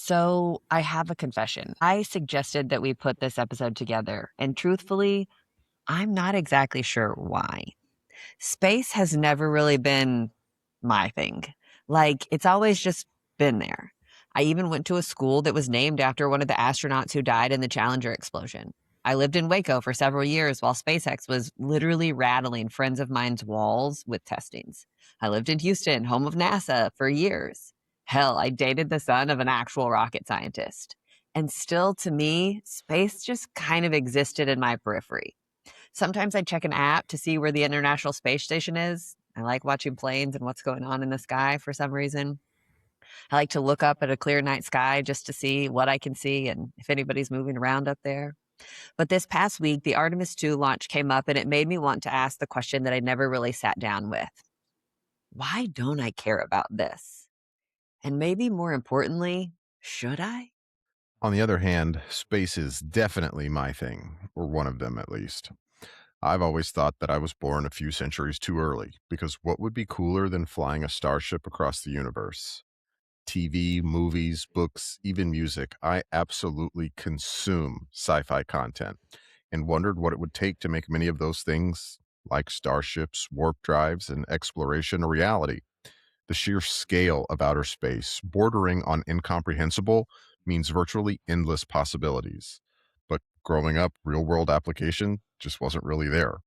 So, I have a confession. I suggested that we put this episode together, and truthfully, I'm not exactly sure why. Space has never really been my thing. Like, it's always just been there. I even went to a school that was named after one of the astronauts who died in the Challenger explosion. I lived in Waco for several years while SpaceX was literally rattling friends of mine's walls with testings. I lived in Houston, home of NASA, for years. Hell, I dated the son of an actual rocket scientist. And still, to me, space just kind of existed in my periphery. Sometimes I check an app to see where the International Space Station is. I like watching planes and what's going on in the sky for some reason. I like to look up at a clear night sky just to see what I can see and if anybody's moving around up there. But this past week, the Artemis II launch came up and it made me want to ask the question that I never really sat down with. Why don't I care about this? And maybe more importantly, should I? On the other hand, space is definitely my thing, or one of them at least. I've always thought that I was born a few centuries too early, because what would be cooler than flying a starship across the universe? TV, movies, books, even music. I absolutely consume sci fi content and wondered what it would take to make many of those things, like starships, warp drives, and exploration, a reality. The sheer scale of outer space, bordering on incomprehensible, means virtually endless possibilities. But growing up, real world application just wasn't really there.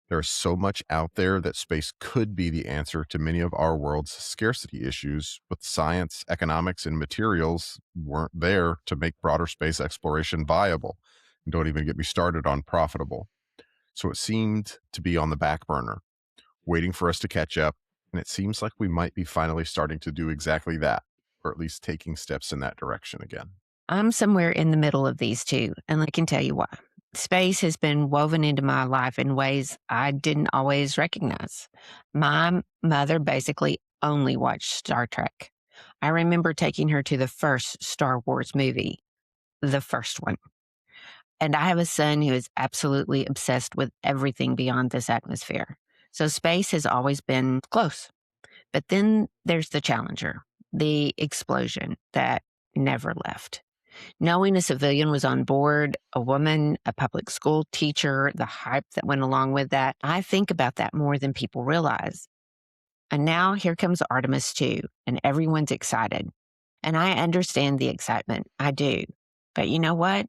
There's so much out there that space could be the answer to many of our world's scarcity issues, but science, economics, and materials weren't there to make broader space exploration viable. And don't even get me started on profitable. So it seemed to be on the back burner, waiting for us to catch up. And it seems like we might be finally starting to do exactly that, or at least taking steps in that direction again. I'm somewhere in the middle of these two, and I can tell you why. Space has been woven into my life in ways I didn't always recognize. My mother basically only watched Star Trek. I remember taking her to the first Star Wars movie, the first one. And I have a son who is absolutely obsessed with everything beyond this atmosphere. So space has always been close. But then there's the Challenger, the explosion that never left. Knowing a civilian was on board, a woman, a public school teacher, the hype that went along with that, I think about that more than people realize. And now here comes Artemis II, and everyone's excited. And I understand the excitement. I do. But you know what?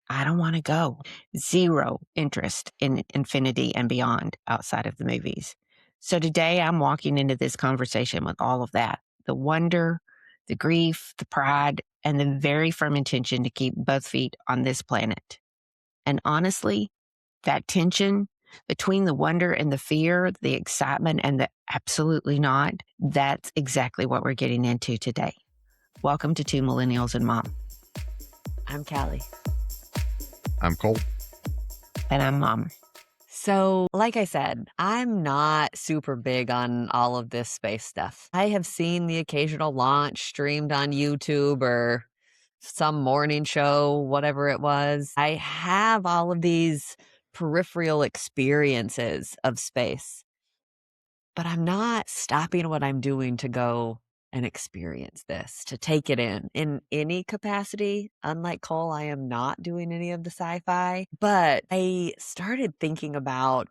I don't want to go. Zero interest in infinity and beyond outside of the movies. So today I'm walking into this conversation with all of that, the wonder, the grief, the pride, and the very firm intention to keep both feet on this planet. And honestly, that tension between the wonder and the fear, the excitement and the absolutely not, that's exactly what we're getting into today. Welcome to Two Millennials and Mom. I'm Callie. I'm Cole. And I'm Mom. So, like I said, I'm not super big on all of this space stuff. I have seen the occasional launch streamed on YouTube or some morning show, whatever it was. I have all of these peripheral experiences of space, but I'm not stopping what I'm doing to go and experience this, to take it in any capacity. Unlike Cole, I am not doing any of the sci-fi, but I started thinking about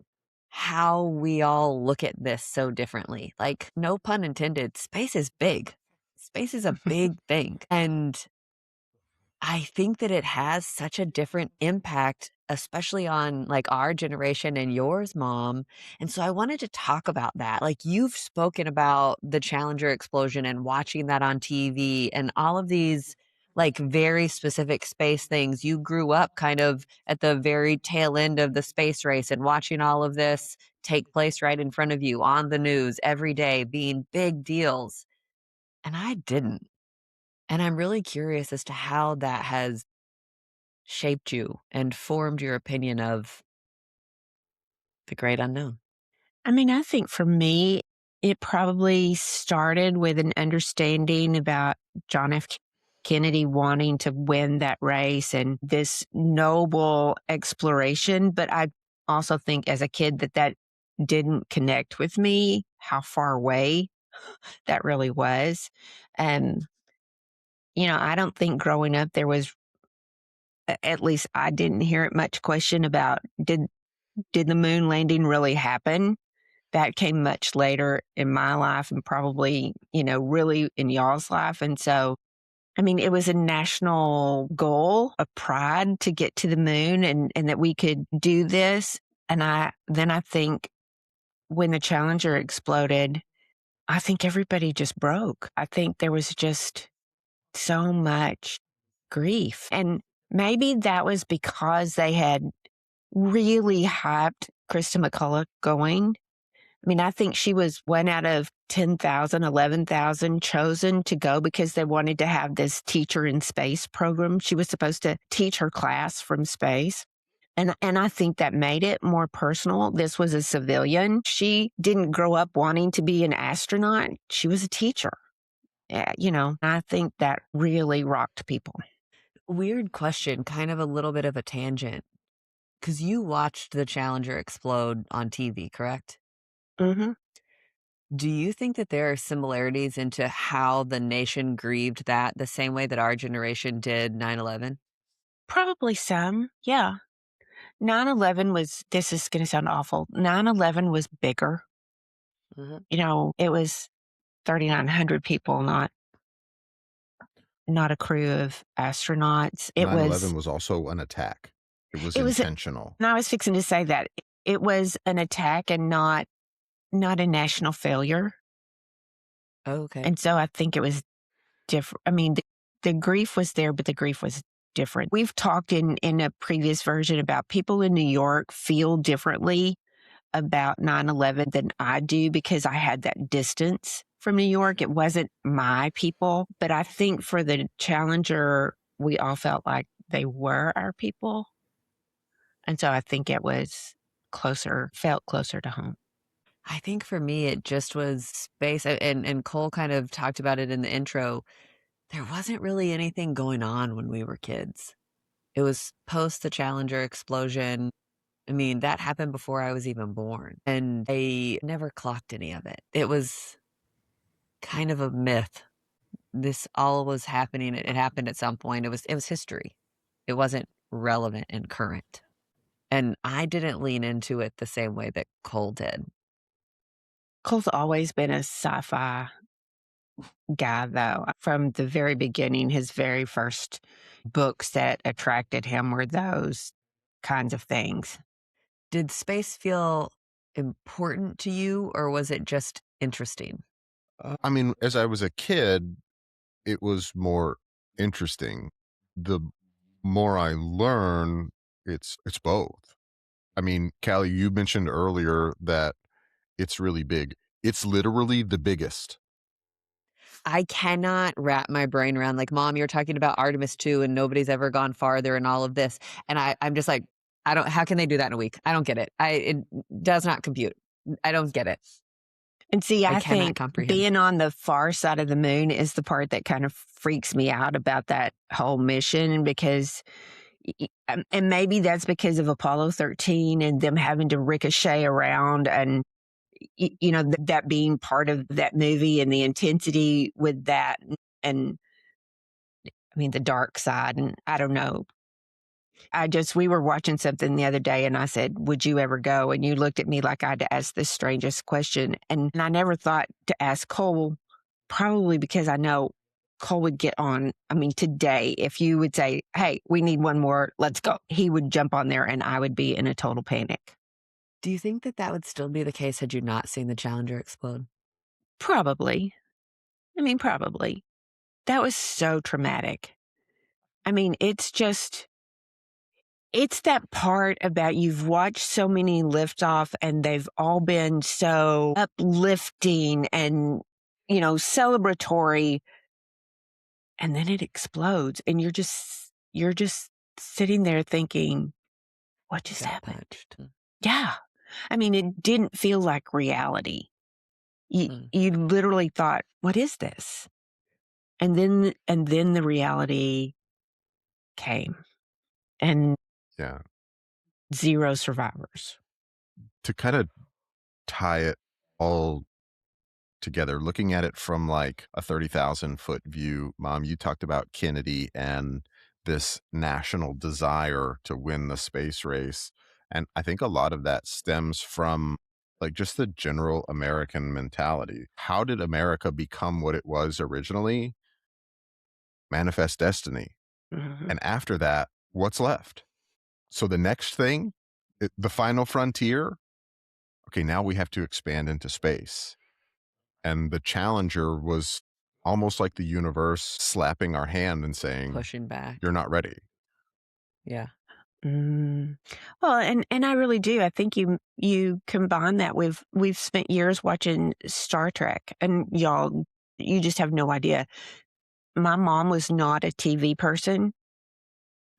how we all look at this so differently. Like, no pun intended, space is big. Space is a big thing. And I think that it has such a different impact, especially on like our generation and yours, Mom. And so I wanted to talk about that. Like, you've spoken about the Challenger explosion and watching that on TV and all of these like very specific space things. You grew up kind of at the very tail end of the space race and watching all of this take place right in front of you on the news every day, being big deals. And I didn't. And I'm really curious as to how that has shaped you and formed your opinion of the great unknown. I mean, I think for me, it probably started with an understanding about John F. Kennedy wanting to win that race and this noble exploration. But I also think as a kid that didn't connect with me, how far away that really was. And I don't think growing up there was, at least I didn't hear it much question about did the moon landing really happen? That came much later in my life and probably, really in y'all's life. And so, I mean, it was a national goal, a pride to get to the moon and that we could do this. And I think when the Challenger exploded, I think everybody just broke. I think there was just so much grief. And maybe that was because they had really hyped Krista McCullough going. I mean, I think she was one out of 10,000, 11,000 chosen to go because they wanted to have this teacher in space program. She was supposed to teach her class from space. And I think that made it more personal. This was a civilian. She didn't grow up wanting to be an astronaut. She was a teacher. Yeah, I think that really rocked people. Weird question, kind of a little bit of a tangent. Because you watched the Challenger explode on TV, correct? Hmm. Do you think that there are similarities into how the nation grieved that the same way that our generation did 9/11? Probably some. Yeah. 9/11 was, this is going to sound awful. 9/11 was bigger. Mhm. It was 3,900 people, not a crew of astronauts. It 9/11 was, was also an attack. It was it was, intentional. and I was fixing to say that it was an attack and not a national failure. Oh, okay. And so I think it was different. I mean, the grief was there, but the grief was different. We've talked in a previous version about people in New York feel differently about 9/11 than I do because I had that distance from New York. It wasn't my people, but I think for the Challenger, we all felt like they were our people. And so I think it was felt closer to home. I think for me, it just was space, and Cole kind of talked about it in the intro. There wasn't really anything going on when we were kids. It was post the Challenger explosion. I mean, that happened before I was even born, and I never clocked any of it. It was kind of a myth. This all was happening. It happened at some point. It was history. It wasn't relevant and current. And I didn't lean into it the same way that Cole did. Cole's always been a sci-fi guy, though. From the very beginning, his very first books that attracted him were those kinds of things. Did space feel important to you, or was it just interesting? I mean, as I was a kid, it was more interesting. The more I learn, it's both. I mean, Callie, you mentioned earlier that it's really big. It's literally the biggest. I cannot wrap my brain around, like, "Mom, you're talking about Artemis II, and nobody's ever gone farther and all of this." And I'm just like, "I don't how can they do that in a week? I don't get it. It does not compute. I don't get it. And see, I I cannot think comprehend." being on the far side of the moon is the part that kind of freaks me out about that whole mission because, and maybe that's because of Apollo 13 and them having to ricochet around and, that being part of that movie and the intensity with that. And I mean, the dark side. And I don't know. We were watching something the other day and I said, would you ever go? And you looked at me like I'd asked the strangest question. And I never thought to ask Cole, probably because I know Cole would get on. I mean, today, if you would say, hey, we need one more, let's go, he would jump on there and I would be in a total panic. Do you think that that would still be the case had you not seen the Challenger explode? Probably. I mean, probably. That was so traumatic. I mean, it's that part about you've watched so many liftoff and they've all been so uplifting and, celebratory. And then it explodes and you're just sitting there thinking, what just Got happened? punched. Yeah. I mean, it didn't feel like reality. You, Mm. you literally thought, what is this? And then the reality came and Yeah. zero survivors. To kind of tie it all together, looking at it from like a 30,000-foot view. Mom, you talked about Kennedy and this national desire to win the space race. And I think a lot of that stems from like just the general American mentality. How did America become what it was originally? Manifest destiny. Mhm. And after that, what's left? So the next thing, the final frontier, okay, now we have to expand into space. And the Challenger was almost like the universe slapping our hand and saying, Pushing back. you're not ready. Yeah. Mm. Well, and I really do. I think you combine that with we've spent years watching Star Trek, and y'all, you just have no idea. My mom was not a TV person,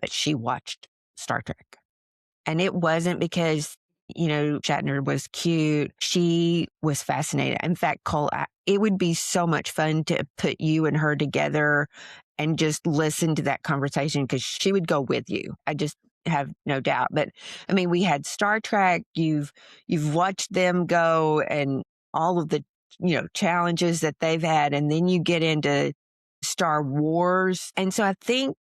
but she watched Star Trek. And it wasn't because, Shatner was cute. She was fascinated. In fact, Cole, it would be so much fun to put you and her together and just listen to that conversation because she would go with you. I just have no doubt. But I mean, we had Star Trek. You've watched them go and all of the challenges that they've had, and then you get into Star Wars. And so I think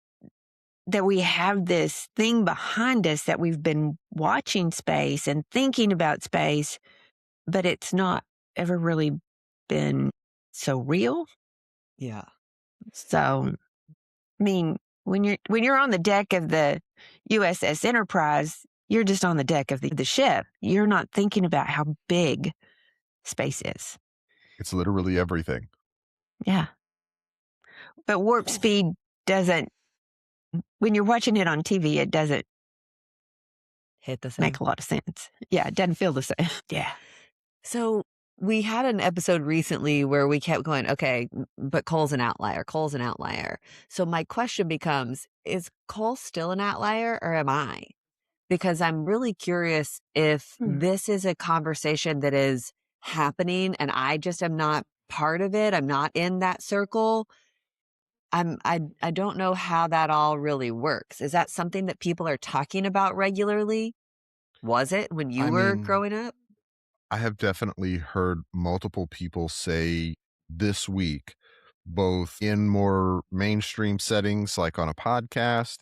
that we have this thing behind us that we've been watching space and thinking about space, but it's not ever really been so real. Yeah. So, I mean, when you're on the deck of the USS Enterprise, you're just on the deck of the ship. You're not thinking about how big space is. It's literally everything. Yeah. But warp speed doesn't, when you're watching it on TV, it doesn't Hit the same. make a lot of sense. Yeah, it doesn't feel the same. Yeah. So we had an episode recently where we kept going, okay, but Cole's an outlier. Cole's an outlier. So my question becomes, is Cole still an outlier or am I? Because I'm really curious if this is a conversation that is happening and I just am not part of it. I'm not in that circle. I don't know how that all really works. Is that something that people are talking about regularly? Was it when you I were mean, growing up? I have definitely heard multiple people say this week, both in more mainstream settings, like on a podcast,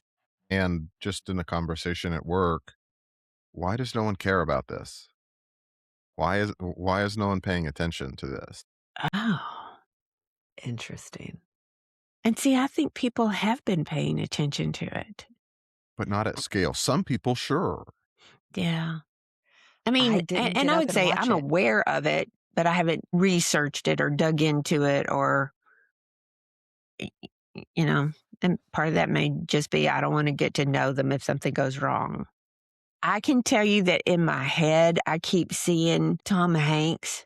and just in a conversation at work. Why does no one care about this? Why is no one paying attention to this? Oh. Interesting. And see, I think people have been paying attention to it. But not at scale. Some people, sure. Yeah. I mean, I didn't and get I up would and say watch I'm it. aware of it, but I haven't researched it or dug into it or, and part of that may just be I don't want to get to know them if something goes wrong. I can tell you that in my head, I keep seeing Tom Hanks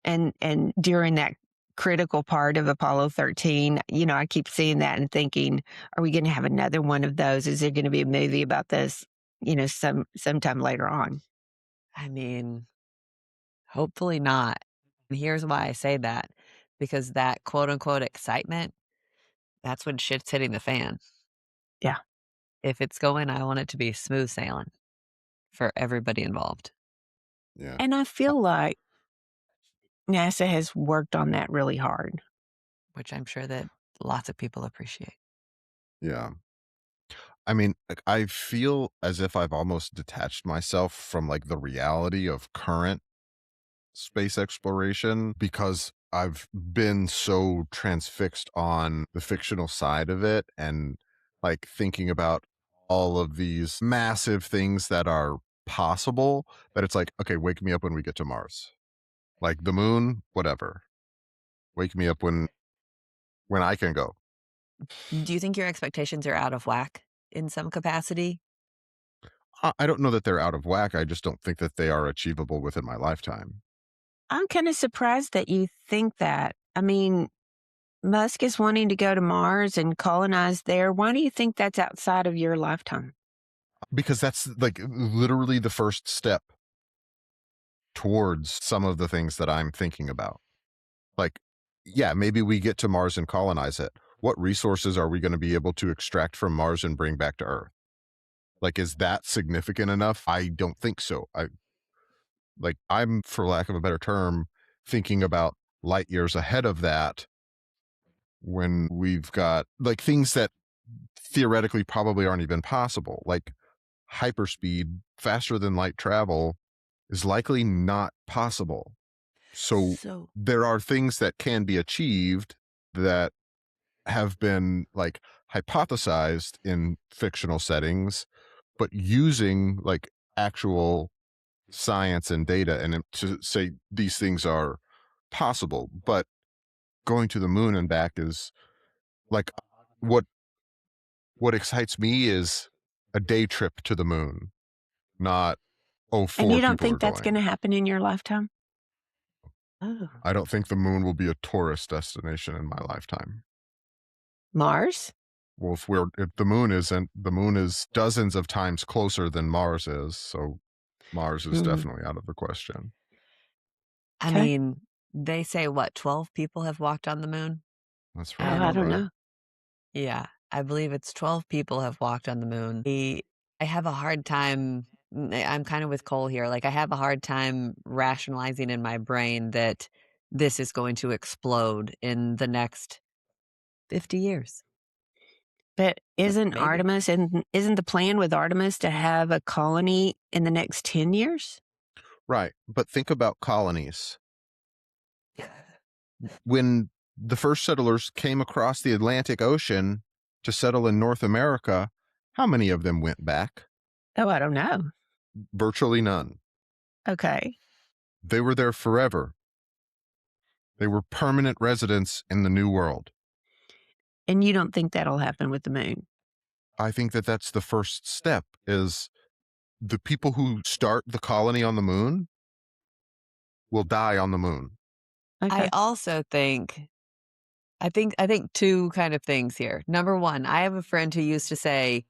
and during that critical part of Apollo 13, I keep seeing that and thinking, are we going to have another one of those? Is there going to be a movie about this, sometime later on? I mean, hopefully not. And here's why I say that, because that quote unquote excitement, that's when shit's hitting the fan. Yeah. If it's going, I want it to be smooth sailing for everybody involved, Yeah. And I feel like NASA has worked on that really hard. which I'm sure that lots of people appreciate. Yeah. I mean, like, I feel as if I've almost detached myself from like the reality of current space exploration because I've been so transfixed on the fictional side of it and like thinking about all of these massive things that are possible that it's like, okay, wake me up when we get to Mars. Like the moon, whatever. Wake me up when I can go. Do you think your expectations are out of whack in some capacity? I don't know that they're out of whack. I just don't think that they are achievable within my lifetime. I'm kind of surprised that you think that. I mean, Musk is wanting to go to Mars and colonize there. Why do you think that's outside of your lifetime? Because that's like literally the first step towards some of the things that I'm thinking about. Like, yeah, maybe we get to Mars and colonize it. What resources are we going to be able to extract from Mars and bring back to Earth? Like, is that significant enough? I don't think so. I'm, for lack of a better term, thinking about light years ahead of that, when we've got like things that theoretically probably aren't even possible, like hyperspeed, faster than light travel, is likely not possible. So So there are things that can be achieved that have been like hypothesized in fictional settings, but using like actual science and data and to say these things are possible. But going to the moon and back is like what excites me is a day trip to the moon, not oh, And you four don't people are think that's going to going. happen in your lifetime? oh, I don't think the moon will be a tourist destination in my lifetime. Mars? Well, if the moon isn't, the moon is dozens of times closer than Mars is, so Mars is Mm, definitely out of the question. I okay. mean, they say what, 12 people have walked on the moon? That's from Oh, what I I've don't And read. know. yeah, I believe it's 12 people have walked on the moon. I have a hard time. I'm kind of with Cole here. Like, I have a hard time rationalizing in my brain that this is going to explode in the next 50 years. But But isn't maybe. Artemis and isn't the plan with Artemis to have a colony in the next 10 years? Right, but think about colonies. When the first settlers came across the Atlantic Ocean to settle in North America, how many of them went back? Oh, I don't know. Virtually none. Okay. They were there forever. They were permanent residents in the New World. And you don't think that'll happen with the moon? I think that that's the first step, is the people who start the colony on the moon will die on the moon. I Okay. also think I think two kind of things here. Number one, I have a friend who used to say,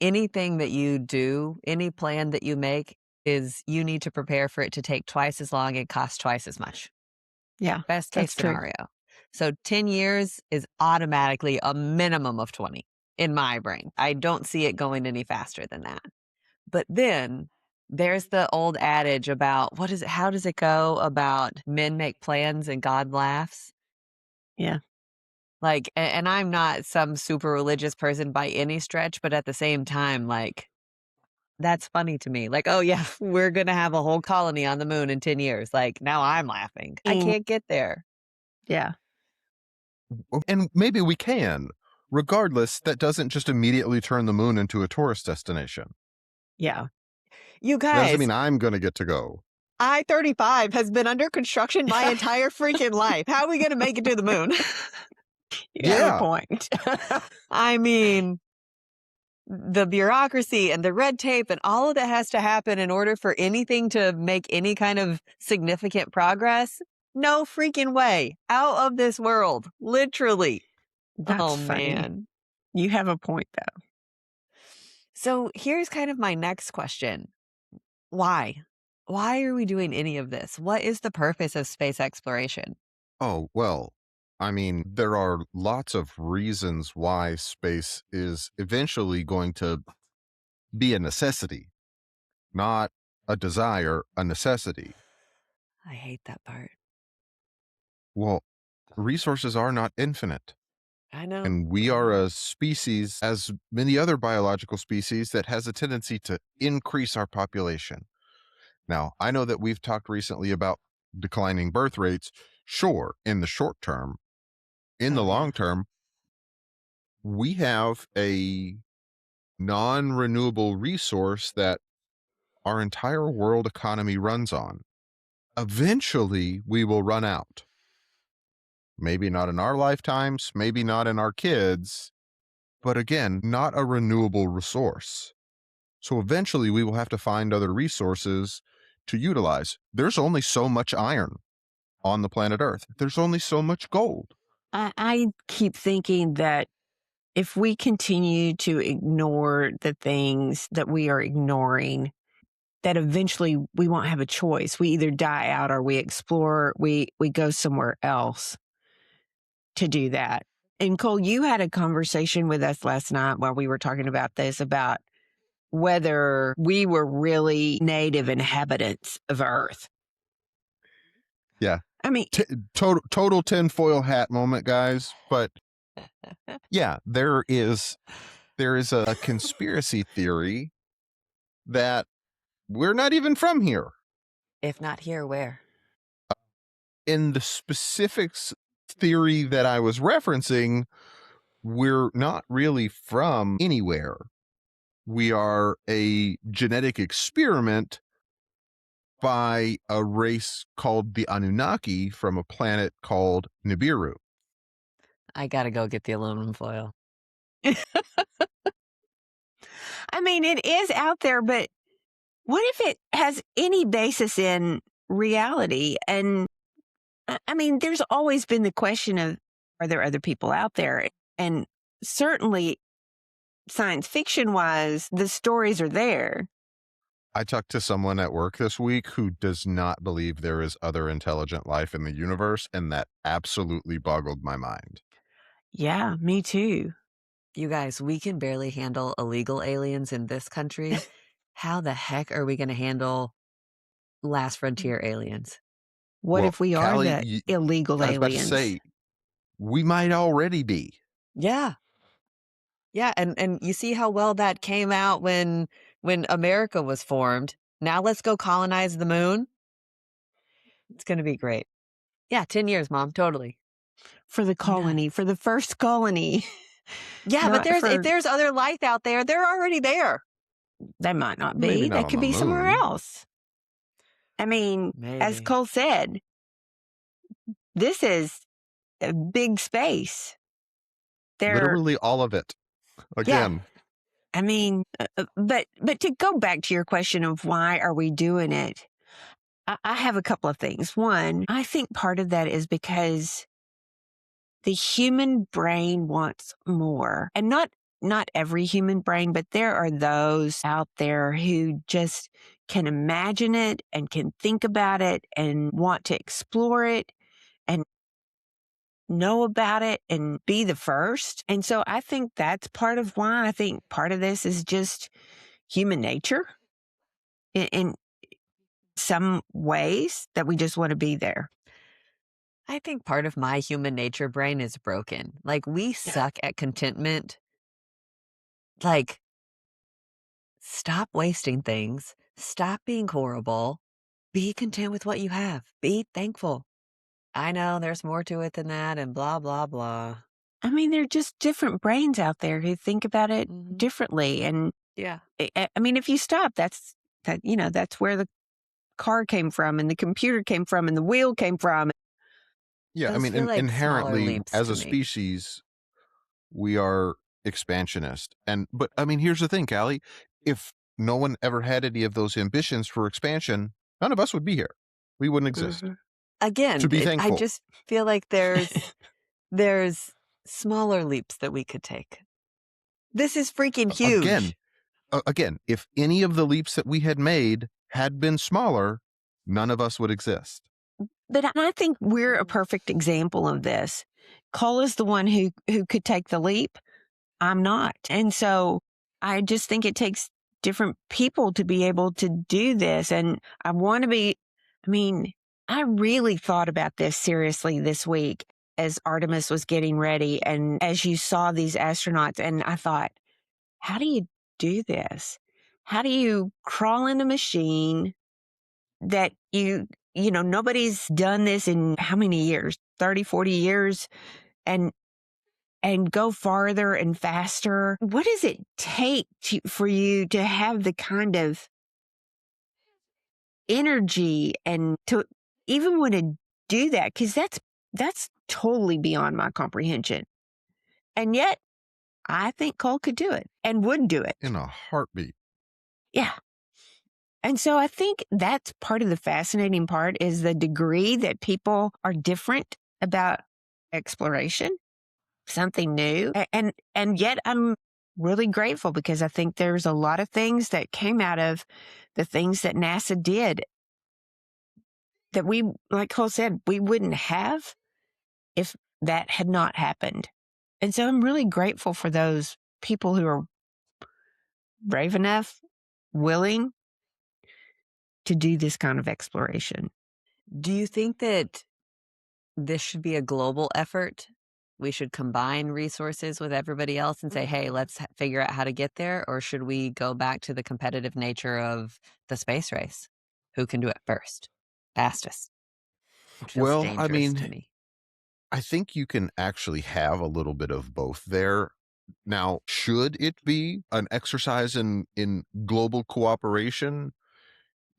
anything that you do, any plan that you make, is you need to prepare for it to take twice as long and cost twice as much. Yeah, Best case that's true. scenario. So 10 years is automatically a minimum of 20 in my brain. I don't see it going any faster than that. But then there's the old adage about how does it go about men make plans and God laughs? Yeah. Like, and I'm not some super religious person by any stretch, but at the same time, like, that's funny to me. Like, oh yeah, we're gonna have a whole colony on the moon in 10 years. Like, now I'm laughing. I Mm, can't get there. yeah. And maybe we can. Regardless, that doesn't just immediately turn the moon into a tourist destination. Yeah. You That doesn't guys, mean I'm going to get to go. I-35 has been under construction my entire freaking life. How are we gonna make it to the moon? You have a Yeah. point. I mean, the bureaucracy and the red tape and all of that has to happen in order for anything to make any kind of significant progress. No freaking way. Out of this world. Literally. That's Oh, funny. man. You have a point, though. So here's kind of my next question. Why? Why are we doing any of this? What is the purpose of space exploration? Oh, well, I mean, there are lots of reasons why space is eventually going to be a necessity, not a desire, a necessity. I hate that part. Well, resources are not infinite. I know. And we I are know. a species, as many other biological species, that has a tendency to increase our population. Now, I know that we've talked recently about declining birth rates. Sure, in the short term. In the Oh, yeah. long term, we have a non renewable resource that our entire world economy runs on. Eventually, we will run out. Maybe not in our lifetimes, maybe not in our kids, but again, not a renewable resource. So eventually, we will have to find other resources to utilize. There's only so much iron on the planet Earth, there's only so much gold. I keep thinking that if we continue to ignore the things that we are ignoring, that eventually we won't have a choice. We either die out or we explore, we go somewhere else to do that. And Cole, you had a conversation with us last night while we were talking about this, about whether we were really native inhabitants of Earth. Yeah, I mean, Total tinfoil hat moment, guys. But yeah, there is a conspiracy theory that we're not even from here. If not here, where? In the specifics theory that I was referencing, we're not really from anywhere. We are a genetic experiment by a race called the Anunnaki from a planet called Nibiru. I gotta go get the aluminum foil. I mean, it is out there, but what if it has any basis in reality? And I mean, there's always been the question of, are there other people out there? And certainly science fiction wise, the stories are there. I talked to someone at work this week who does not believe there is other intelligent life in the universe, and that absolutely boggled my mind. Yeah, me too. You guys, we can barely handle illegal aliens in this country. How the heck are we going to handle last frontier aliens? What Well, if we are the Callie, illegal I was about to aliens? say, we might already be. Yeah. Yeah, and you see how well that came out when America was formed. Now let's go colonize the moon. It's going to be great. Yeah, 10 years, Mom, totally. For the colony, for the first colony. Yeah, but if there's other life out there, they're already there. They might not Maybe be. not They on could the be somewhere moon. else. I mean, as Maybe. Cole said, this is a big space. Literally all of it. Again. I mean, but to go back to your question of why are we doing it, I have a couple of things. One, I think part of that is because the human brain wants more, and not every human brain, but there are those out there who just can imagine it and can think about it and want to explore it and know about it and be the first. And so I think that's part of why. I think part of this is just human nature in some ways, that we just want to be there. I think part of my human nature brain is broken. Like, we suck at contentment. Like, stop wasting things. Stop being horrible. Be content with what you have. Be thankful. I know there's more to it than that and blah, blah, blah. I mean, there are just different brains out there who think about it differently. And yeah, I mean, if you stop, that's where the car came from and the computer came from and the wheel came from. Yeah, I those mean, feel like smaller inherently, leaps as to a me. species, we are expansionist. But I mean, here's the thing, Callie. If no one ever had any of those ambitions for expansion, none of us would be here. We wouldn't exist. Again, To be I thankful. just feel like there's smaller leaps that we could take. This is freaking huge. Again, if any of the leaps that we had made had been smaller, none of us would exist. But I think we're a perfect example of this. Cole is the one who could take the leap. I'm not. And so I just think it takes different people to be able to do this. And I really thought about this seriously this week as Artemis was getting ready and as you saw these astronauts. And I thought, how do you do this? How do you crawl in a machine that nobody's done this in how many years? 30, 40 years. And go farther and faster. What does it take for you to have the kind of energy and to even want to do that? Because that's totally beyond my comprehension. And yet, I think Cole could do it and would do it. In a heartbeat. Yeah. And so I think that's part of the fascinating part is the degree that people are different about exploration, something new. And yet I'm really grateful because I think there's a lot of things that came out of the things that NASA did that we, like Cole said, we wouldn't have if that had not happened. And so I'm really grateful for those people who are brave enough, willing to do this kind of exploration. Do you think that this should be a global effort. We should combine resources with everybody else and say, hey, let's figure out how to get there. Or should we go back to the competitive nature of the space race? Who can do it first, fastest? It feels Well, I dangerous to mean, me. I think you can actually have a little bit of both there. Now, should it be an exercise in global cooperation?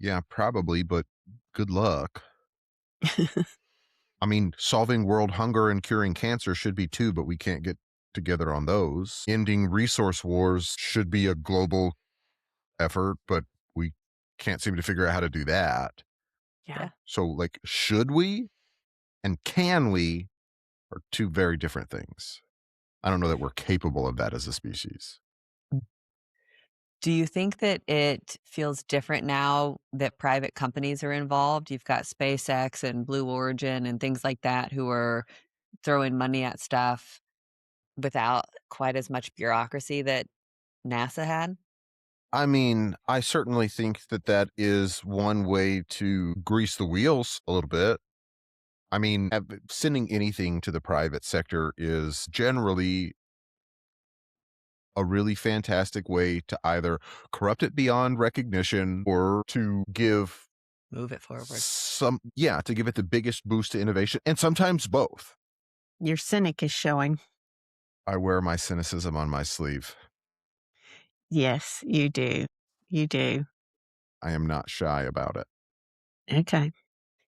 Yeah, probably, but good luck. I mean, solving world hunger and curing cancer should be too, but we can't get together on those. Ending resource wars should be a global effort, but we can't seem to figure out how to do that. Yeah. Yeah. So, like, should we and can we are two very different things. I don't know that we're capable of that as a species. Do you think that it feels different now that private companies are involved? You've got SpaceX and Blue Origin and things like that who are throwing money at stuff without quite as much bureaucracy that NASA had? I mean, I certainly think that that is one way to grease the wheels a little bit. I mean, sending anything to the private sector is generally a really fantastic way to either corrupt it beyond recognition or to give Move it forward. to give it the biggest boost to innovation, and sometimes both. Your cynic is showing. I wear my cynicism on my sleeve. Yes, you do. You do. I am not shy about it. Okay.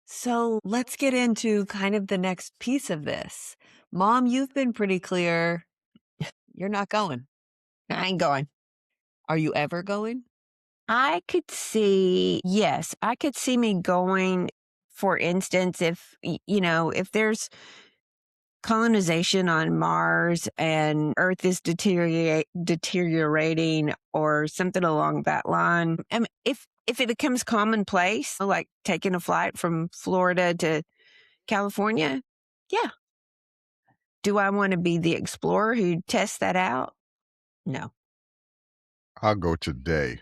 So let's get into kind of the next piece of this. Mom, you've been pretty clear you're not going. I ain't going. Are you ever going? Yes, I could see me going, for instance, if, if there's colonization on Mars and Earth is deteriorating or something along that line. I mean, if it becomes commonplace, like taking a flight from Florida to California, yeah. Do I want to be the explorer who tests that out? No. I'll go today.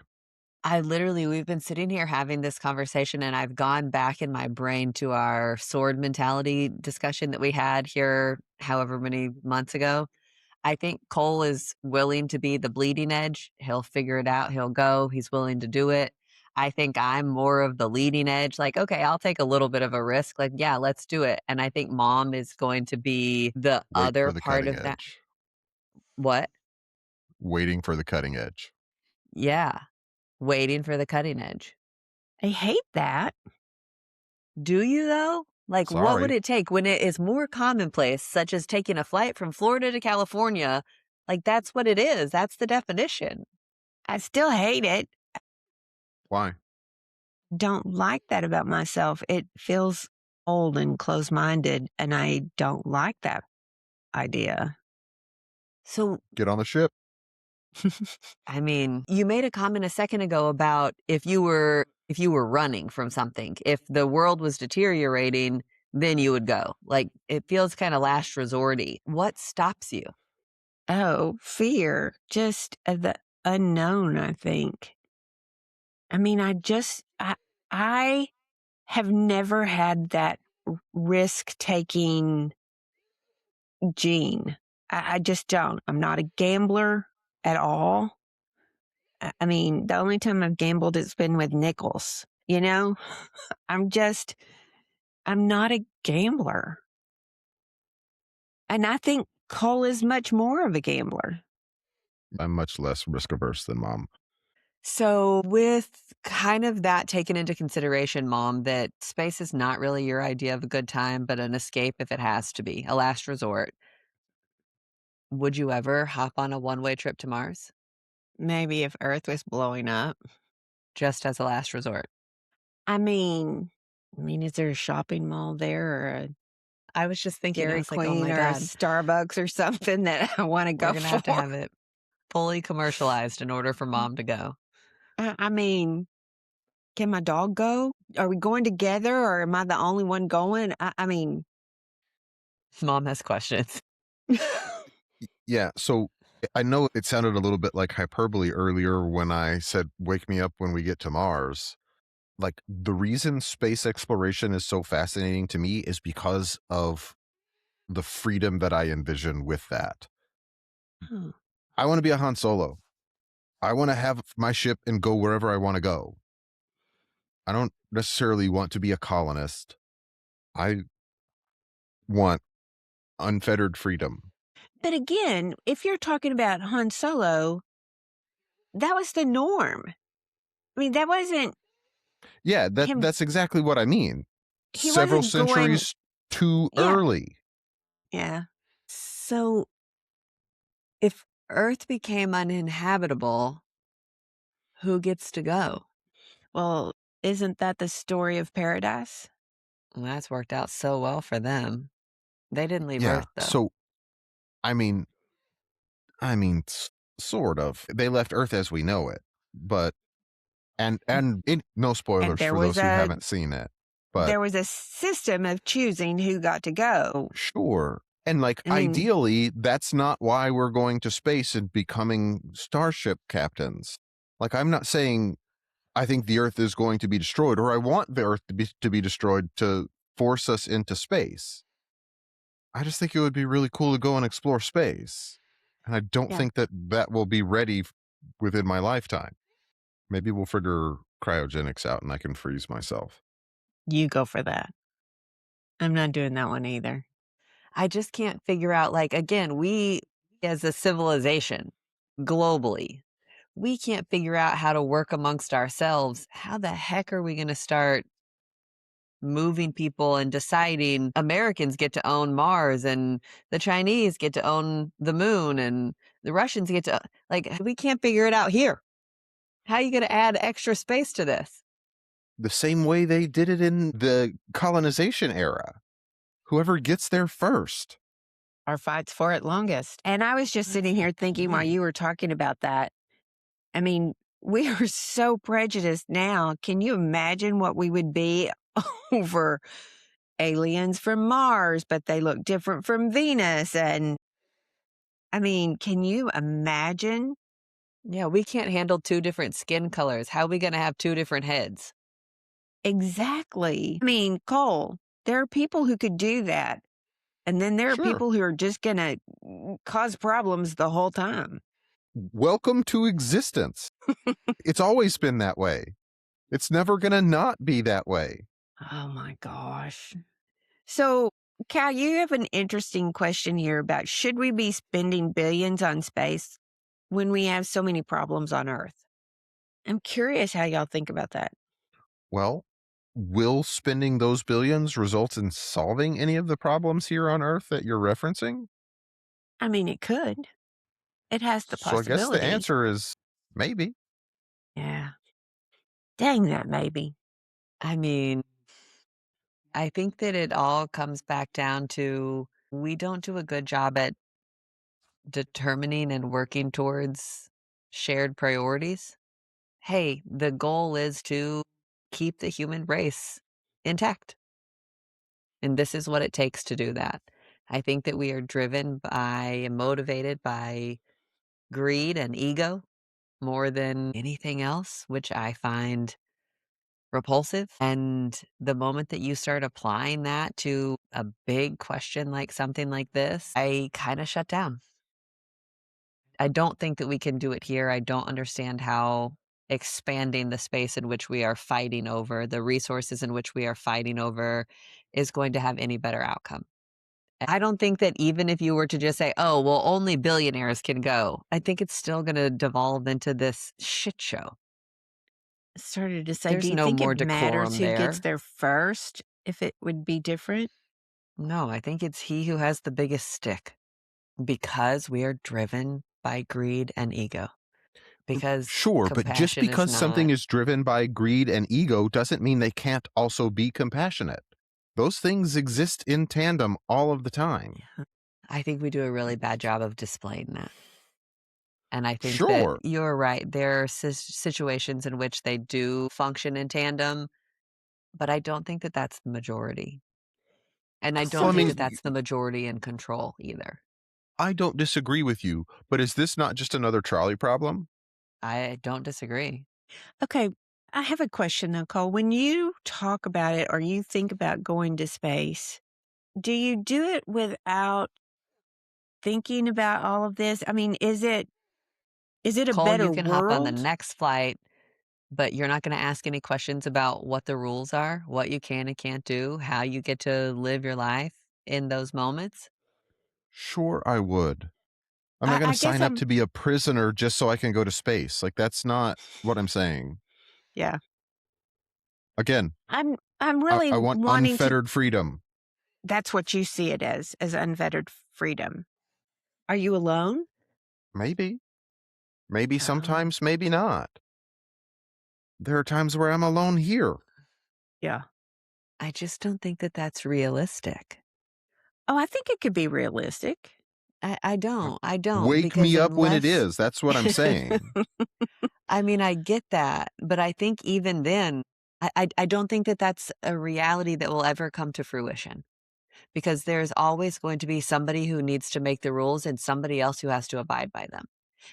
We've been sitting here having this conversation, and I've gone back in my brain to our sword mentality discussion that we had here however many months ago. I think Cole is willing to be the bleeding edge. He'll figure it out. He'll go. He's willing to do it. I think I'm more of the leading edge. Like, okay, I'll take a little bit of a risk. Like, yeah, let's do it. And I think mom is going to be the Wait other for the part cutting of that. edge. What? Waiting for the cutting edge. Yeah. Waiting for the cutting edge. I hate that. Do you though? Like, what would Sorry. it take when it is more commonplace, such as taking a flight from Florida to California? Like, that's what it is. That's the definition. I still hate it. Why? Don't like that about myself. It feels old and close minded, and I don't like that idea. So, Get on the ship. I mean, you made a comment a second ago about if you were running from something, if the world was deteriorating, then you would go. Like it feels kind of last resorty. What stops you? Oh, fear, just the unknown, I think. I mean, I have never had that risk taking gene. I just don't. I'm not a gambler at all. I mean, the only time I've gambled has been with nickels, you know? I'm just, I'm not a gambler. And I think Cole is much more of a gambler. I'm much less risk averse than mom. So, with kind of that taken into consideration, mom, that space is not really your idea of a good time, but an escape if it has to be, a last resort. Would you ever hop on a one-way trip to Mars Maybe if Earth was blowing up. just as a last resort? I mean, is there a shopping mall there or a I was just thinking, I Dairy was like, oh Queen my or a God, Starbucks or something that I want to we're go going to for? have it fully commercialized in order for mom to go. I mean, can my dog go? Are we going together or am I the only one going? I mean, Mom has questions. Yeah, so I know it sounded a little bit like hyperbole earlier when I said, wake me up when we get to Mars. like the reason space exploration is so fascinating to me is because of the freedom that I envision with that. Hmm. I want to be a Han Solo. I want to have my ship and go wherever I want to go. I don't necessarily want to be a colonist. I want unfettered freedom. But again, if you're talking about Han Solo, that was the norm. I mean, that wasn't Yeah, him. that's exactly what I mean. He Several wasn't going, centuries too yeah, early. yeah. So if Earth became uninhabitable, who gets to go? Well, isn't that the story of paradise? Well, that's worked out so well for them. They didn't leave Yeah. Earth though. So I mean, sort of. They left Earth as we know it, but no And spoilers for those who haven't seen it, but there was a system of choosing who got to go. sure. And like I mean, ideally, that's not why we're going to space and becoming starship captains. Like I'm not saying I think the Earth is going to be destroyed, or I want the Earth to be destroyed to force us into space. I just think it would be really cool to go and explore space, and I don't yeah, think that that will be ready within my lifetime. Maybe we'll figure cryogenics out, and I can freeze myself. you go for that. I'm not doing that one either. I just can't figure out, like, again, we as a civilization globally, we can't figure out how to work amongst ourselves. How the heck are we going to start moving people and deciding Americans get to own Mars and the Chinese get to own the moon and the Russians get to, like, we can't figure it out here. How are you going to add extra space to this? The same way they did it in the colonization era. Whoever gets there first. Our fights for it longest. And I was just That's sitting the here thinking while point. you were talking about that. I mean, we are so prejudiced now. Can you imagine what we would be over aliens from Mars, but they look different from Venus? And I mean, can you imagine? Yeah, we can't handle two different skin colors. How are we going to have two different heads? Exactly. I mean, Cole, there are people who could do that. And then there are Sure. people who are just going to cause problems the whole time. Welcome to existence. It's always been that way. It's never going to not be that way. Oh my gosh. So, Cal, you have an interesting question here about should we be spending billions on space when we have so many problems on Earth? I'm curious how y'all think about that. Well, will spending those billions result in solving any of the problems here on Earth that you're referencing? I mean, it could. It has the So I guess the possibility. answer is maybe. Yeah. Dang that, maybe. I mean, I think that it all comes back down to we don't do a good job at determining and working towards shared priorities. Hey, the goal is to keep the human race intact. And this is what it takes to do that. I think that we are driven by and motivated by greed and ego more than anything else, which I find repulsive. And the moment that you start applying that to a big question like something like this, I kind of shut down. I don't think that we can do it here. I don't understand how expanding the space in which we are fighting over, the resources in which we are fighting over, is going to have any better outcome. I don't think that even if you were to just say, oh, well, only billionaires can go, I think it's still going to devolve into this shit show. Started to say, do There's you no think more it matters decorum who gets there. there first if it would be different? No, I think it's he who has the biggest stick because we are driven by greed and ego. Because Sure, but just compassion is because something not. is driven by greed and ego doesn't mean they can't also be compassionate. Those things exist in tandem all of the time. I think we do a really bad job of displaying that. And I think that Sure. you're right. There are situations in which they do function in tandem, but I don't think that that's the majority. And I So Well, don't I think does, that that's the majority in control either. I don't disagree with you, but is this not just another trolley problem? I don't disagree. okay. I have a question though, Cole. When you talk about it or you think about going to space, do you do it without thinking about all of this? I mean, is it a Cole, you better can hop on the world? next flight, but you're not gonna ask any questions about what the rules are, what you can and can't do, how you get to live your life in those moments? Sure, I would. I'm not going I to guess sign up to be a prisoner just so I can go to space. Like, that's not what I'm saying. yeah. Again, I'm really I want wanting to. unfettered freedom. That's what you see it as unfettered freedom. Are you alone? Maybe. Maybe Oh, sometimes, maybe not. There are times where I'm alone here. yeah. I just don't think that that's realistic. Oh, I think it could be realistic. I don't, Wake because me up when it unless is. That's what I'm saying. I mean, I get that, but I think even then, I don't think that that's a reality that will ever come to fruition, because there's always going to be somebody who needs to make the rules and somebody else who has to abide by them.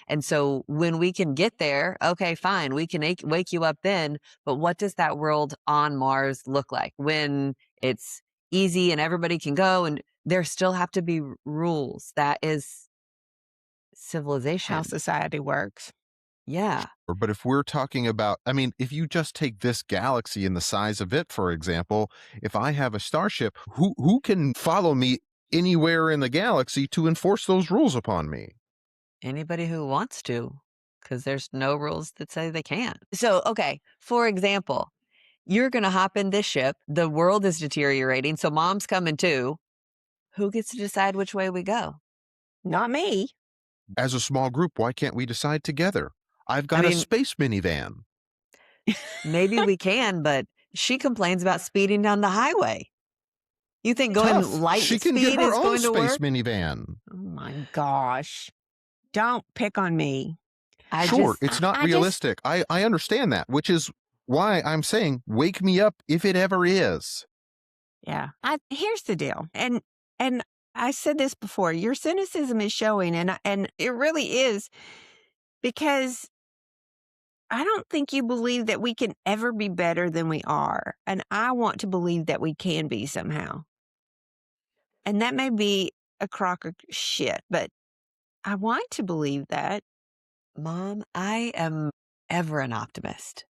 And so when we can get there, okay, fine, we can wake you up then, but what does that world on Mars look like when it's easy and everybody can go and there still have to be rules? That is How civilization. society works. Yeah. But if we're talking about, I mean, if you just take this galaxy and the size of it, for example, if I have a starship, who can follow me anywhere in the galaxy to enforce those rules upon me? Anybody who wants to, because there's no rules that say they can't. So, okay, for example, you're going to hop in this ship. The world is deteriorating. So, mom's coming too. Who gets to decide which way we go? Not me. As a small group, why can't we decide together? I've I got a mean, space minivan. maybe we can, but she complains about speeding down the highway. You think going Tough. light She can get speed her is own going to space work? minivan. Oh my gosh. Don't pick on me. I Sure, just, it's not I just, realistic. I understand that, which is why I'm saying wake me up if it ever is. yeah. Here's the deal. And I said this before, your cynicism is showing and it really is because I don't think you believe that we can ever be better than we are. And I want to believe that we can be somehow. And that may be a crock of shit, but I want to believe that. Mom, I am ever an optimist.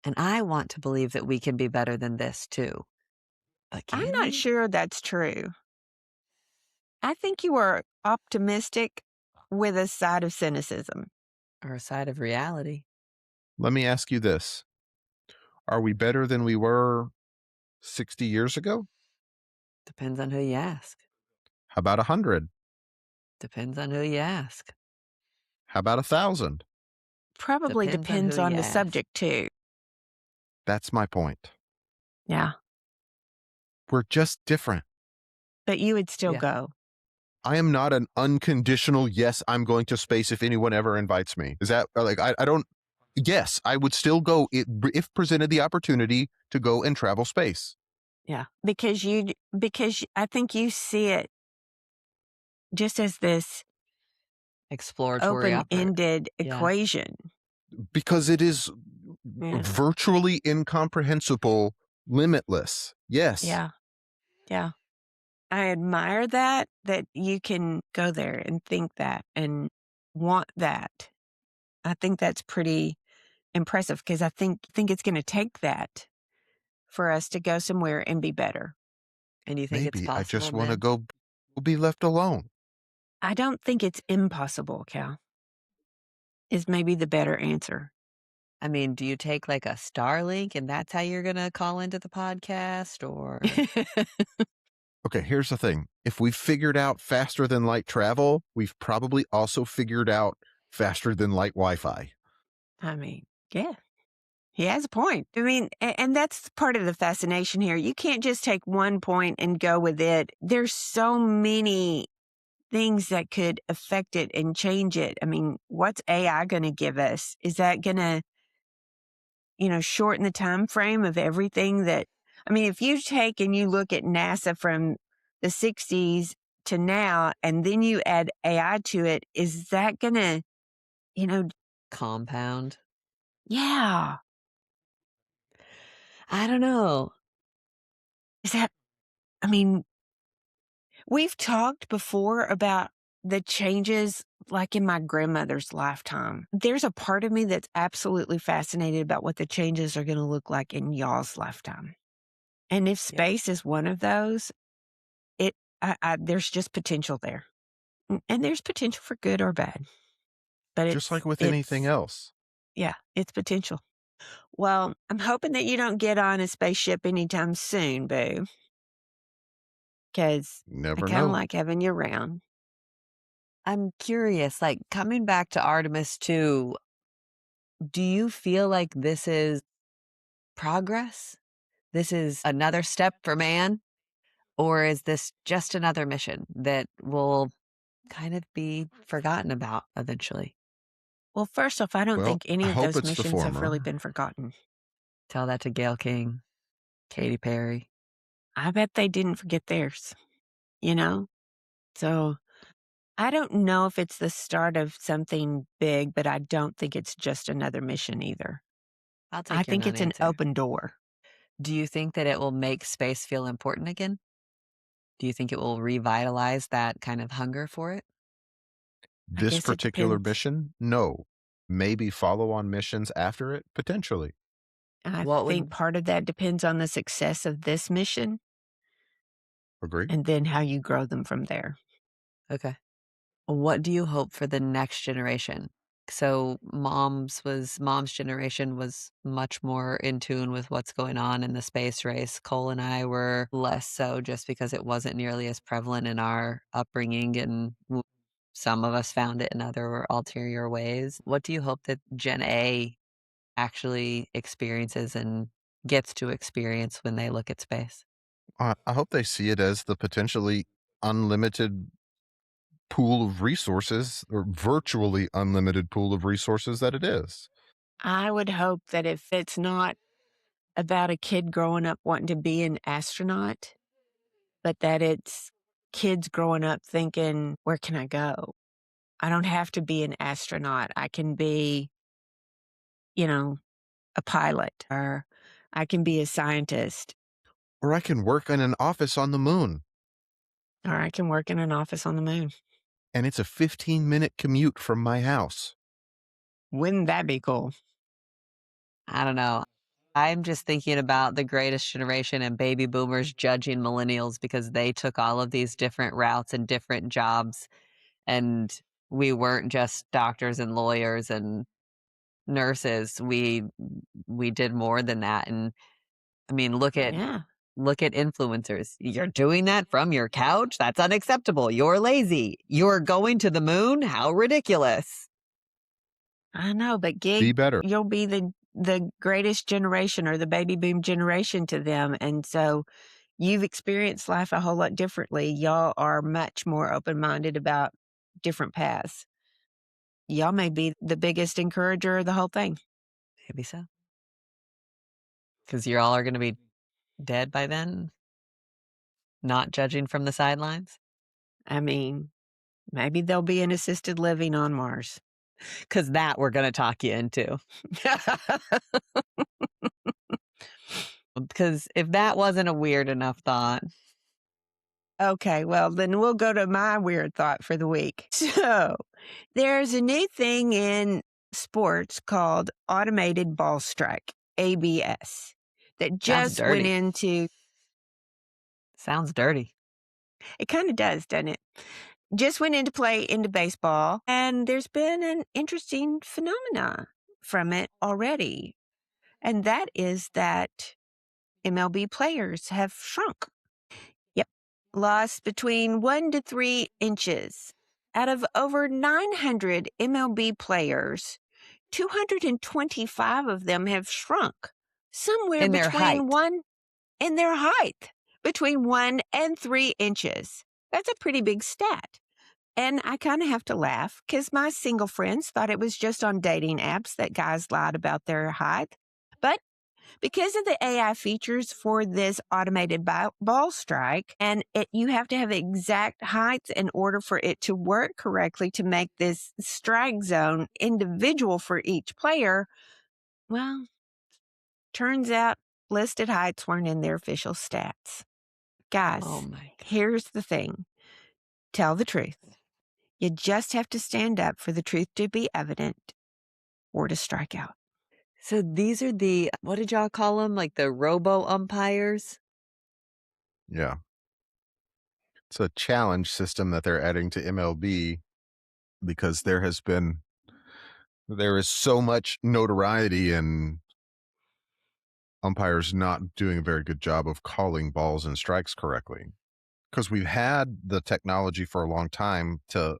And I want to believe that we can be better than this too. But I'm can not we? sure that's true. I think you are optimistic with a side of cynicism. Or a side of reality? Let me ask you this. Are we better than we were 60 years ago? Depends on who you ask. How about 100? Depends on who you ask. How about 1,000? Probably Depends on who depends you on the ask. subject too. That's my point. Yeah. We're just different. But you would still Yeah. go. I am not an unconditional, yes, I'm going to space if anyone ever invites me. Is that like, I don't, yes, I would still go if presented the opportunity to go and travel space. Yeah. Because I think you see it just as this Exploratory operate. open-ended Yeah. equation. Because it is Yeah. virtually incomprehensible, limitless. Yes. Yeah. Yeah. I admire that you can go there and think that and want that. I think that's pretty impressive because I think it's going to take that for us to go somewhere and be better. And you think it's Maybe I possible just want to then? go be left alone. I don't think it's impossible, Cal, is maybe the better answer. I mean, do you take like a Starlink and that's how you're gonna call into the podcast? Or Okay, here's the thing. If we figured out faster than light travel, we've probably also figured out faster than light Wi-Fi. I mean, yeah, he has a point. I mean, and that's part of the fascination here. You can't just take one point and go with it. There's so many things that could affect it and change it. I mean, what's AI going to give us? Is that going to, shorten the time frame of everything that, I mean, if you take and you look at NASA from the 60s to now, and then you add AI to it, is that going to, compound? yeah. I don't know. Is that, I mean, we've talked before about the changes like in my grandmother's lifetime. There's a part of me that's absolutely fascinated about what the changes are going to look like in y'all's lifetime. And if Yeah. space is one of those, there's just potential there. And there's potential for good or bad, but Just like with anything it's, else. yeah, it's potential. Well, I'm hoping that you don't get on a spaceship anytime soon, boo, because I Never kind of know. like having you around. I'm curious, like coming back to Artemis II, do you feel like this is progress? This is another step for man? Or is this just another mission that will kind of be forgotten about eventually? Well, first off, I don't Well, think I any of hope those it's the missions have really former. been forgotten. Tell that to Gail King, Katy Perry. I bet they didn't forget theirs, you know? So I don't know if it's the start of something big, but I don't think it's just another mission either. I'll I take your think it's an non-answer. open door. Do you think that it will make space feel important again? Do you think it will revitalize that kind of hunger for it? I This guess it particular depends. mission? No. Maybe follow on missions after it? Potentially. I What think would part of that depends on the success of this mission Agree? and then how you grow them from there. Okay. What do you hope for the next generation? So mom's generation was much more in tune with what's going on in the space race. Cole and I were less so just because it wasn't nearly as prevalent in our upbringing and some of us found it in other ulterior ways. What do you hope that Gen A actually experiences and gets to experience when they look at space? I hope they see it as the potentially unlimited pool of resources or virtually unlimited pool of resources that it is. I would hope that if it's not about a kid growing up wanting to be an astronaut, but that it's kids growing up thinking, where can I go? I don't have to be an astronaut. I can be, you know, a pilot or I can be a scientist Or I can work in an office on the moon, or I can work in an office on the moon. and it's a 15-minute commute from my house. Wouldn't that be cool? I don't know. I'm just thinking about the greatest generation and baby boomers judging millennials because they took all of these different routes and different jobs. And we weren't just doctors and lawyers and nurses. We did more than that. And I mean, Yeah, look at influencers. You're doing that from your couch? That's unacceptable. You're lazy. You're going to the moon? How ridiculous. I know, but Be gig, better. you'll be the greatest generation or the baby boom generation to them. And so you've experienced life a whole lot differently. Y'all are much more open-minded about different paths. Y'all may be the biggest encourager of the whole thing. Maybe so. Because you all are going to be dead by then, not judging from the sidelines. I mean, maybe there'll be an assisted living on Mars. Because that we're going to talk you into. Because if that wasn't a weird enough thought, Okay, well, then we'll go to my weird thought for the week. So, there's a new thing in sports called automated ball strike, ABS, that sounds just went dirty. into Sounds dirty. it kind of does, doesn't it? Just went into play into baseball, and there's been an interesting phenomena from it already. And that is that MLB players have shrunk. Yep. Lost between 1 to 3 inches. Out of over 900 MLB players, 225 of them have shrunk, somewhere In their between height. one in their height, between 1 and 3 inches. That's a pretty big stat. And I kind of have to laugh because my single friends thought it was just on dating apps that guys lied about their height. But because of the AI features for this automated ball strike, and you have to have exact heights in order for it to work correctly to make this strike zone individual for each player, well, turns out listed heights weren't in their official stats. Guys, Oh my God. here's the thing. Tell the truth. You just have to stand up for the truth to be evident or to strike out. So these are the, what did y'all call them? Like the robo umpires? Yeah. It's a challenge system that they're adding to MLB because there is so much notoriety in umpires not doing a very good job of calling balls and strikes correctly. Because we've had the technology for a long time to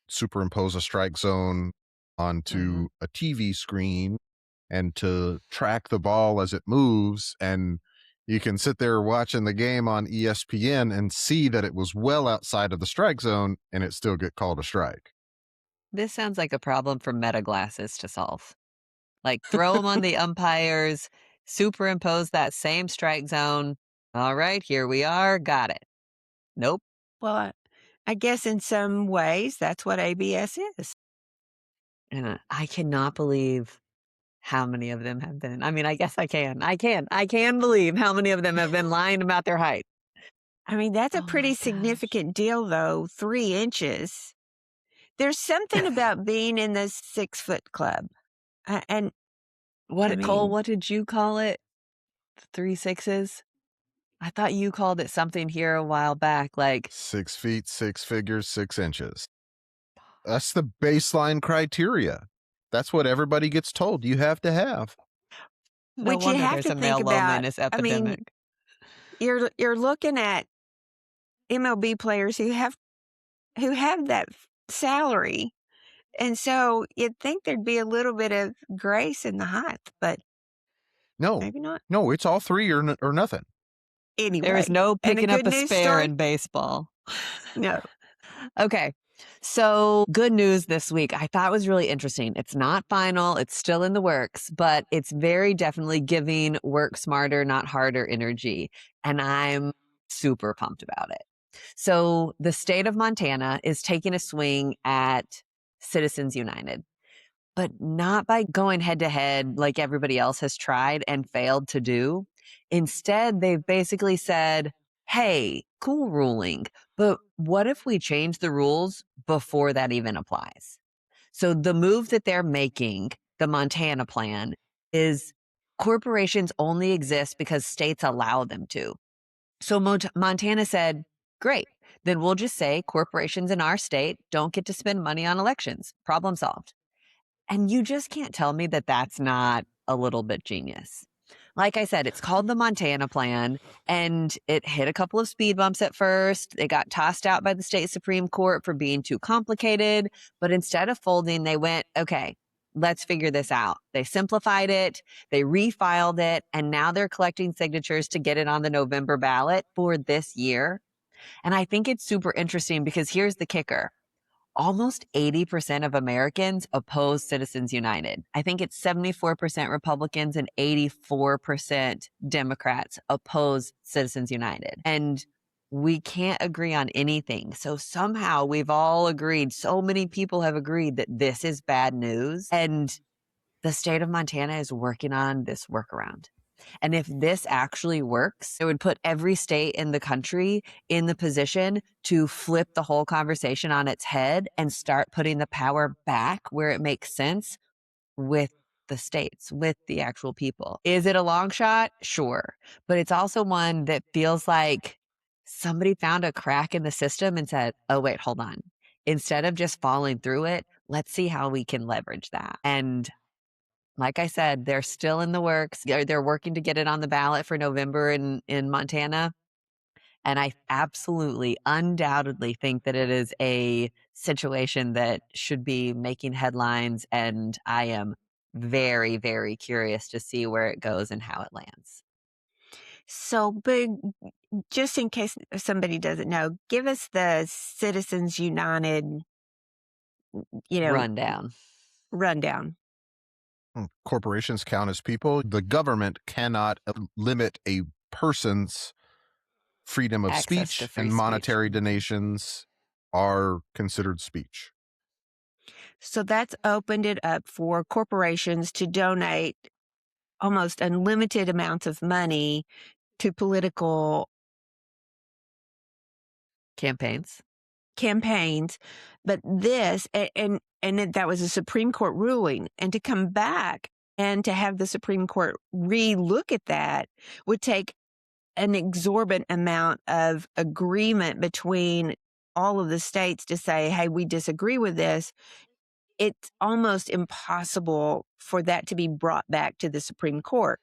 superimpose a strike zone onto a TV screen and to track the ball as it moves. And you can sit there watching the game on ESPN and see that it was well outside of the strike zone and it still get called a strike. This sounds like a problem for meta glasses to solve. Like throw them on the umpires, superimpose that same strike zone. All right, here we are. Got it. Nope. Well, I guess in some ways that's what ABS is. And I cannot believe how many of them have been. I mean, I guess I can. I can believe how many of them have been lying about their height. I mean, that's a Oh pretty my gosh. significant deal, though. 3 inches. There's something about being in the 6-foot club. And I Cole, mean, what did you call it? 3 sixes? I thought you called it something here a while back, like 6 feet, 6 figures, 6 inches. That's the baseline criteria. That's what everybody gets told you have to have. no which you wonder have there's to a think male about. loneliness I mean, epidemic. you're looking at MLB players who have that salary. And so you'd think there'd be a little bit of grace in the height, but No, maybe not. no, it's all three or nothing. Anyway. There is no and picking up good a news spare story? in baseball. No. Okay. So, good news this week. I thought was really interesting. It's not final, it's still in the works, but it's very definitely giving work smarter, not harder energy. And I'm super pumped about it. So, the state of Montana is taking a swing at Citizens United, but not by going head to head like everybody else has tried and failed to do. Instead, they've basically said, hey, cool ruling, but what if we change the rules before that even applies? So the move that they're making, the Montana plan, is corporations only exist because states allow them to. So Montana said, great, then we'll just say corporations in our state don't get to spend money on elections. Problem solved. And you just can't tell me that that's not a little bit genius. Like I said, it's called the Montana Plan, and it hit a couple of speed bumps at first. It got tossed out by the state Supreme Court for being too complicated. But instead of folding, they went, okay, let's figure this out. They simplified it, they refiled it, and now they're collecting signatures to get it on the November ballot for this year. And I think it's super interesting because here's the kicker. Almost 80% of Americans oppose Citizens United. I think it's 74% Republicans and 84% Democrats oppose Citizens United. And we can't agree on anything. So somehow we've all agreed, so many people have agreed that this is bad news. And the state of Montana is working on this workaround. And if this actually works, it would put every state in the country in the position to flip the whole conversation on its head and start putting the power back where it makes sense with the states, with the actual people. Is it a long shot? Sure. But it's also one that feels like somebody found a crack in the system and said, oh, wait, hold on. Instead of just falling through it, let's see how we can leverage that. And like I said, they're still in the works. They're working to get it on the ballot for November in Montana. And I absolutely, undoubtedly think that it is a situation that should be making headlines. And I am very, very curious to see where it goes and how it lands. So, but just in case somebody doesn't know, give us the Citizens United, Rundown. rundown. Corporations count as people. The government cannot limit a person's freedom of Access to speech, free and speech. monetary donations are considered speech. So that's opened it up for corporations to donate almost unlimited amounts of money to political Campaigns. campaigns. But this, that was a Supreme Court ruling. And to come back and to have the Supreme Court re-look at that would take an exorbitant amount of agreement between all of the states to say, hey, we disagree with this. It's almost impossible for that to be brought back to the Supreme Court,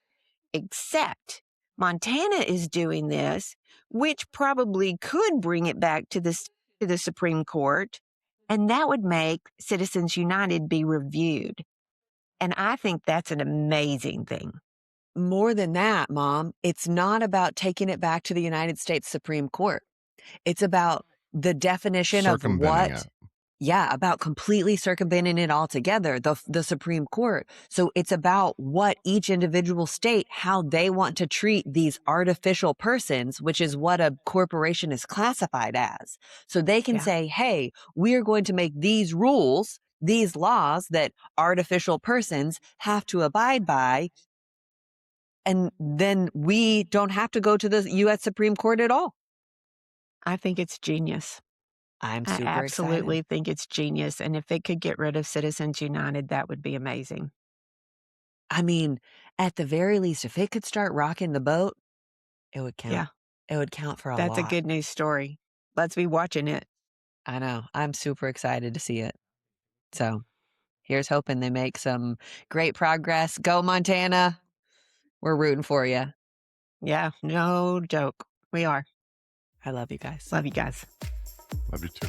except Montana is doing this, which probably could bring it back to the Supreme Court, and that would make Citizens United be reviewed. And I think that's an amazing thing. More than that, Mom, it's not about taking it back to the United States Supreme Court. It's about the definition of Circumventing what. it. Yeah, about completely circumventing it altogether, the Supreme Court. So it's about what each individual state, how they want to treat these artificial persons, which is what a corporation is classified as. So they can say, hey, we're going to make these rules, these laws that artificial persons have to abide by. And then we don't have to go to the U.S. Supreme Court at all. I think it's genius. I'm I super absolutely excited. think it's genius. And if it could get rid of Citizens United, that would be amazing. I mean, at the very least, if it could start rocking the boat, it would count. Yeah. It would count for a That's lot. a good news story. Let's be watching it. I know. I'm super excited to see it. So here's hoping they make some great progress. Go, Montana. We're rooting for you. Yeah, no joke. We are. I love you guys. Love you guys. Love you too.